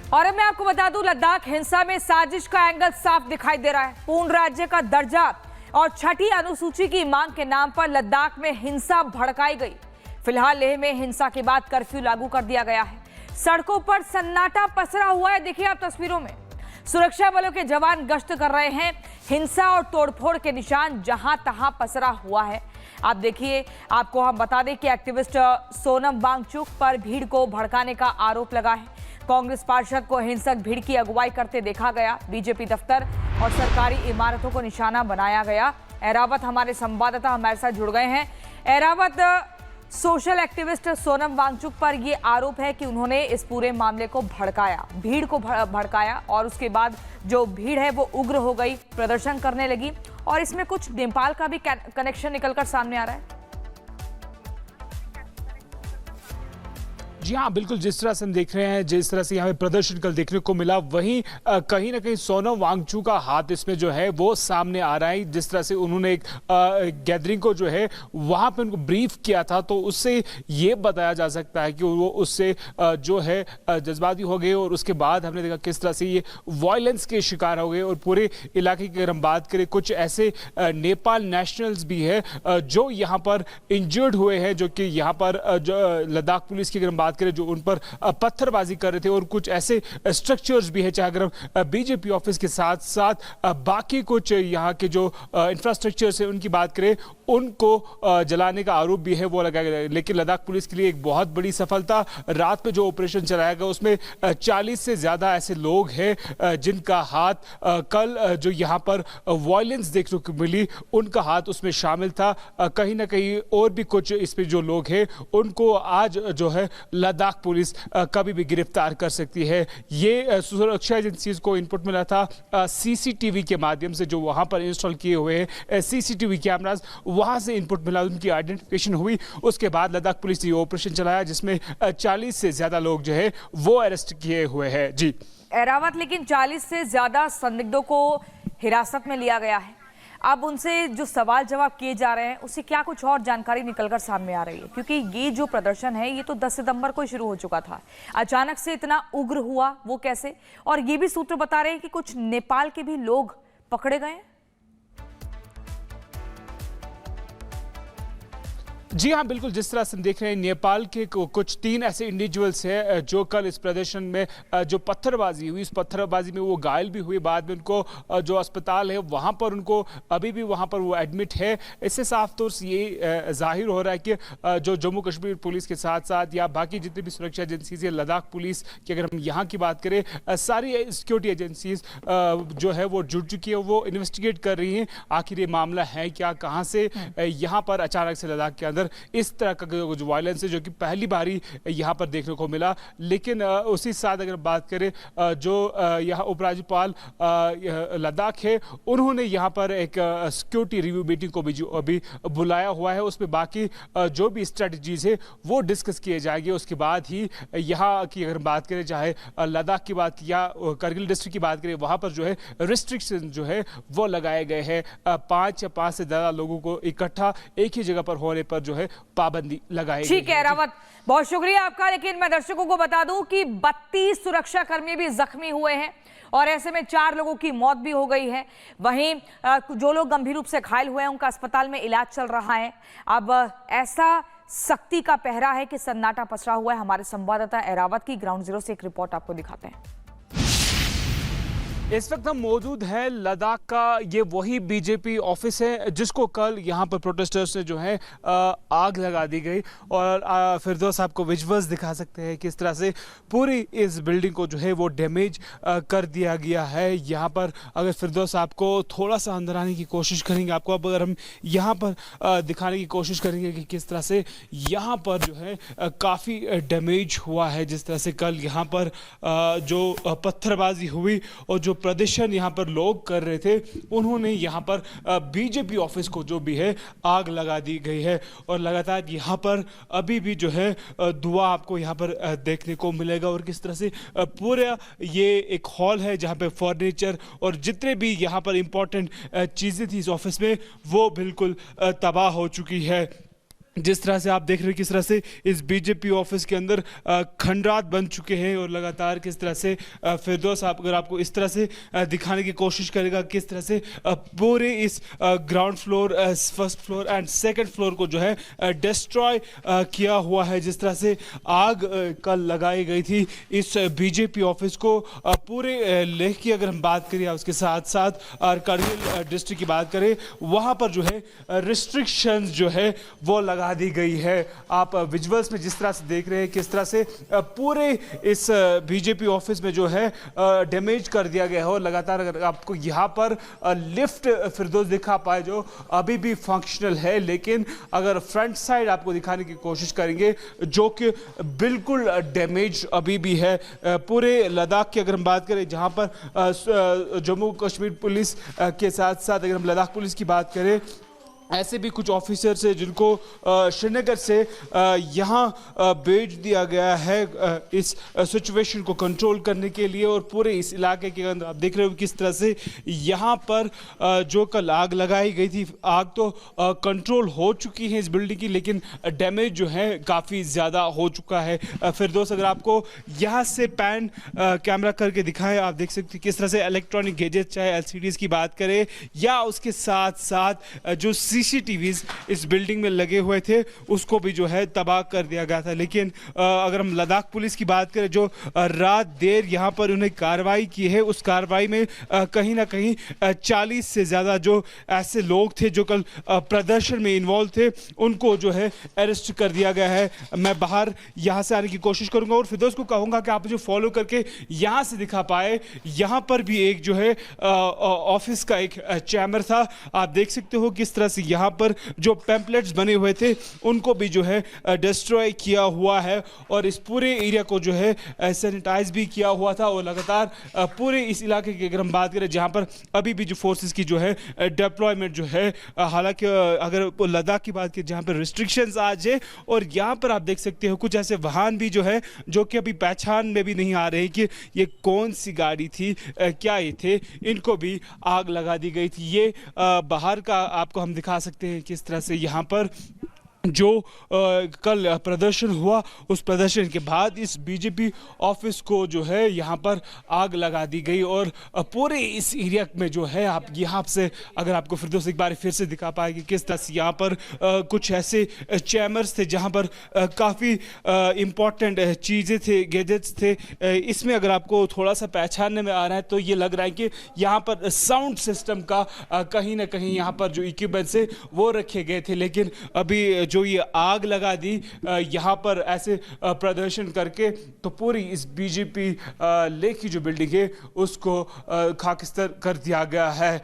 और अब मैं आपको बता दूं, लद्दाख हिंसा में साजिश का एंगल साफ दिखाई दे रहा है। पूर्ण राज्य का दर्जा और छठी अनुसूची की मांग के नाम पर लद्दाख में हिंसा भड़काई गई। फिलहाल लेह में हिंसा के बाद कर्फ्यू लागू कर दिया गया है। सड़कों पर सन्नाटा पसरा हुआ है। देखिए आप तस्वीरों में सुरक्षा बलों के जवान गश्त कर रहे हैं। हिंसा और तोड़फोड़ के निशान जहां तहां पसरा हुआ है। आप देखिए, आपको हम बता दें कि एक्टिविस्ट सोनम वांगचुक पर भीड़ को भड़काने का आरोप लगा है। कांग्रेस पार्षद को हिंसक भीड़ की अगुवाई करते देखा गया। बीजेपी दफ्तर और सरकारी इमारतों को निशाना बनाया गया। एरावत हमारे संवाददाता हमारे साथ जुड़ गए हैं। एरावत, सोशल एक्टिविस्ट सोनम वांगचुक पर यह आरोप है कि उन्होंने इस पूरे मामले को भड़काया, भीड़ को भड़काया और उसके बाद जो भीड़ है वो उग्र हो गई, प्रदर्शन करने लगी और इसमें कुछ नेपाल का भी कनेक्शन निकलकर सामने आ रहा है। जी हाँ, बिल्कुल। जिस तरह से हम देख रहे हैं, जिस तरह से यहाँ पे प्रदर्शन कल देखने को मिला, वहीं कहीं ना कहीं सोनम वांगचुक का हाथ इसमें जो है वो सामने आ रहा है। जिस तरह से उन्होंने एक गैदरिंग को जो है वहाँ पे उनको ब्रीफ किया था, तो उससे ये बताया जा सकता है कि वो उससे जो है जज्बाती हो गए और उसके बाद हमने देखा किस तरह से ये वायलेंस के शिकार हो गए। और पूरे इलाके की अगर हम बात करें, कुछ ऐसे नेपाल नेशनल्स भी है जो यहाँ पर इंजर्ड हुए हैं, जो कि यहाँ पर लद्दाख पुलिस की अगर हम बात करें जो उन पर पत्थरबाजी कर रहे थे। और कुछ ऐसे स्ट्रक्चर्स भी है, चाहे अगर हम बीजेपी ऑफिस के साथ साथ बाकी कुछ यहाँ के जो इंफ्रास्ट्रक्चर्स है उनकी बात करें, उनको जलाने का आरोप भी है वो लगाया गया। लेकिन लद्दाख पुलिस के लिए एक बहुत बड़ी सफलता, रात में जो ऑपरेशन चलाया गया उसमें 40 से ज्यादा ऐसे लोग हैं जिनका हाथ कल जो यहाँ पर वायलेंस देखने को मिली उनका हाथ उसमें शामिल था। कहीं ना कहीं और भी कुछ इसमें जो लोग हैं उनको आज जो है लद्दाख पुलिस कभी भी गिरफ्तार कर सकती है। ये सुरक्षा एजेंसीज को इनपुट मिला था सीसीटीवी के माध्यम से, जो वहां पर इंस्टॉल किए हुए हैं सीसीटीवी कैमरास, वहां से इनपुट मिला, उनकी आइडेंटिफिकेशन हुई। उसके बाद लद्दाख पुलिस ने ऑपरेशन चलाया जिसमें 40 से ज्यादा लोग जो है वो अरेस्ट किए हुए हैं। जी एरावत, लेकिन 40 से ज्यादा संदिग्धों को हिरासत में लिया गया है। अब उनसे जो सवाल जवाब किए जा रहे हैं उससे क्या कुछ और जानकारी निकलकर सामने आ रही है? क्योंकि ये जो प्रदर्शन है ये तो 10 सितंबर को शुरू हो चुका था, अचानक से इतना उग्र हुआ वो कैसे? और ये भी सूत्र बता रहे हैं कि कुछ नेपाल के भी लोग पकड़े गए हैं। जी हाँ, बिल्कुल। जिस तरह से हम देख रहे हैं, नेपाल के कुछ 3 ऐसे इंडिविजुअल्स हैं जो कल इस प्रदर्शन में जो पत्थरबाजी हुई, इस पत्थरबाजी में वो घायल भी हुए। बाद में उनको जो अस्पताल है वहाँ पर उनको अभी भी वहाँ पर वो एडमिट है। इससे साफ तौर से ये जाहिर हो रहा है कि जो जम्मू कश्मीर पुलिस के साथ साथ या बाकी जितनी भी सुरक्षा एजेंसीज है, लद्दाख पुलिस की अगर हम यहाँ की बात करें, सारी सिक्योरिटी एजेंसीज जो है वो जुड़ चुकी है, वो इन्वेस्टिगेट कर रही हैं आखिर ये मामला है क्या, कहाँ से यहाँ पर अचानक से लद्दाख के अंदर इस तरह का जो वायलेंस है जो कि पहली बारी यहाँ पर देखने को मिला। लेकिन उसी साथ अगर बात करें, जो यहाँ उपराज्यपाल लद्दाख है उन्होंने यहाँ पर एक सिक्योरिटी रिव्यू मीटिंग को भी जो अभी बुलाया हुआ है, उसमें बाकी जो भी स्ट्रेटजीज है वो डिस्कस किए जाएंगे। उसके बाद ही यहाँ की अगर बात करें, चाहे लद्दाख की बात या करगिल डिस्ट्रिक्ट की बात करें, वहाँ पर जो है रिस्ट्रिक्शन जो है वो लगाए गए हैं। 5 या 5 से ज्यादा लोगों को इकट्ठा एक ही जगह पर होने पर जो है पाबंदी लगाई गई है। ठीक है रावत, बहुत शुक्रिया आपका। लेकिन मैं दर्शकों को बता दूं कि 32 सुरक्षा कर्मी भी जख्मी हुए हैं और ऐसे में 4 लोगों की मौत भी हो गई है। वहीं जो लोग गंभीर रूप से घायल हुए हैं उनका अस्पताल में इलाज चल रहा है। अब ऐसा सख्ती का पहरा है कि सन्नाटा पसरा हुआ है। हमारे संवाददाता एरावत की ग्राउंड जीरो से एक रिपोर्ट आपको दिखाते हैं। इस वक्त हम मौजूद हैं लद्दाख का ये वही बीजेपी ऑफिस है जिसको कल यहाँ पर प्रोटेस्टर्स ने जो है आग लगा दी गई। और फिरदौस आपको विजुअल्स दिखा सकते हैं किस तरह से पूरी इस बिल्डिंग को जो है वो डैमेज कर दिया गया है। यहाँ पर अगर फिरदौस आपको थोड़ा सा अंदर आने की कोशिश करेंगे, आपको अब अगर हम यहाँ पर दिखाने की कोशिश करेंगे कि किस तरह से यहाँ पर जो है काफ़ी डैमेज हुआ है। जिस तरह से कल यहाँ पर जो पत्थरबाजी हुई और जो प्रदर्शन यहाँ पर लोग कर रहे थे, उन्होंने यहाँ पर बीजेपी ऑफिस को जो भी है आग लगा दी गई है। और लगातार यहाँ पर अभी भी जो है धुआं आपको यहाँ पर देखने को मिलेगा। और किस तरह से पूरा ये एक हॉल है जहाँ पे फर्नीचर और जितने भी यहाँ पर इंपॉर्टेंट चीज़ें थी इस ऑफिस में वो बिल्कुल तबाह हो चुकी है। जिस तरह से आप देख रहे हैं किस तरह से इस बीजेपी ऑफिस के अंदर खंडरात बन चुके हैं और लगातार किस तरह से फिरदौस आप अगर आपको इस तरह से दिखाने की कोशिश करेगा किस तरह से पूरे इस ground floor, first floor and second floor को जो है डिस्ट्रॉय किया हुआ है। जिस तरह से आग कल लगाई गई थी इस बीजेपी ऑफिस को पूरे लेह की अगर हम बात करें, उसके साथ साथ करगिल डिस्ट्रिक्ट की बात करें, वहाँ पर जो है रिस्ट्रिक्शंस जो है वो लगा दी गई है। आप विजुअल्स में जिस तरह से देख रहे हैं किस तरह से पूरे इस बीजेपी ऑफिस में जो है डैमेज कर दिया गया है और लगातार अगर आपको यहाँ पर लिफ्ट फिरदौस दिखा पाए जो अभी भी फंक्शनल है, लेकिन अगर फ्रंट साइड आपको दिखाने की कोशिश करेंगे जो कि बिल्कुल डैमेज अभी भी है। पूरे लद्दाख की अगर हम बात करें जहाँ पर जम्मू कश्मीर पुलिस के साथ साथ अगर हम लद्दाख पुलिस की बात करें, ऐसे भी कुछ ऑफिसर्स हैं जिनको श्रीनगर से यहाँ भेज दिया गया है इस सिचुएशन को कंट्रोल करने के लिए। और पूरे इस इलाके के अंदर आप देख रहे हो किस तरह से यहाँ पर जो कल आग लगाई गई थी, आग तो कंट्रोल हो चुकी है इस बिल्डिंग की, लेकिन डैमेज जो है काफ़ी ज़्यादा हो चुका है। फिरदौस अगर आपको यहाँ से पैन कैमरा करके दिखाएं, आप देख सकते हैं किस तरह से इलेक्ट्रॉनिक गैजेट चाहे LCDs की बात करें या उसके साथ साथ जो CCTVs इस बिल्डिंग में लगे हुए थे उसको भी जो है तबाह कर दिया गया था। लेकिन अगर हम लद्दाख पुलिस की बात करें जो रात देर यहाँ पर उन्हें कार्रवाई की है, उस कार्रवाई में कहीं ना कहीं 40 से ज़्यादा जो ऐसे लोग थे जो कल प्रदर्शन में इन्वॉल्व थे उनको जो है अरेस्ट कर दिया गया है। मैं बाहर यहाँ से आने की कोशिश करूँगा और फिरदौस को कहूँगा कि आप जो फॉलो करके यहाँ से दिखा पाए, यहाँ पर भी एक जो है ऑफिस का एक चैम्बर था। आप देख सकते हो किस तरह से यहाँ पर जो पैम्पलेट्स बने हुए थे उनको भी जो है डिस्ट्रॉय किया हुआ है और इस पूरे एरिया को जो है सैनिटाइज भी किया हुआ था। और लगातार पूरे इस इलाके की अगर हम बात करें जहाँ पर अभी भी जो फोर्सेस की जो है डिप्लॉयमेंट जो है, हालांकि अगर लद्दाख की बात करें जहाँ पर रिस्ट्रिक्शंस आज है और यहाँ पर आप देख सकते हो कुछ ऐसे वाहन भी जो है जो कि अभी पहचान में भी नहीं आ रहे कि ये कौन सी गाड़ी थी, क्या ये थे, इनको भी आग लगा दी गई थी। ये बाहर का आपको हम दिखा सकते हैं किस तरह से यहाँ पर जो कल प्रदर्शन हुआ उस प्रदर्शन के बाद इस बीजेपी ऑफिस को जो है यहाँ पर आग लगा दी गई और पूरे इस एरिया में जो है आप यहाँ से अगर आपको फिरदौस एक बार फिर से दिखा पाएंगे किस तरह से यहाँ पर कुछ ऐसे चैम्बर्स थे जहाँ पर काफ़ी इम्पॉर्टेंट चीज़ें थे, गैजेट्स थे। इसमें अगर आपको थोड़ा सा पहचानने में आ रहा है तो ये लग रहा है कि यहाँ पर साउंड सिस्टम का कहीं ना कहीं यहाँ पर जो इक्विपमेंट्स है वो रखे गए थे, लेकिन अभी जो ये आग लगा दी यहाँ पर ऐसे प्रदर्शन करके तो पूरी इस बीजेपी लेह की जो बिल्डिंग है उसको खाकिस्तान कर दिया गया है।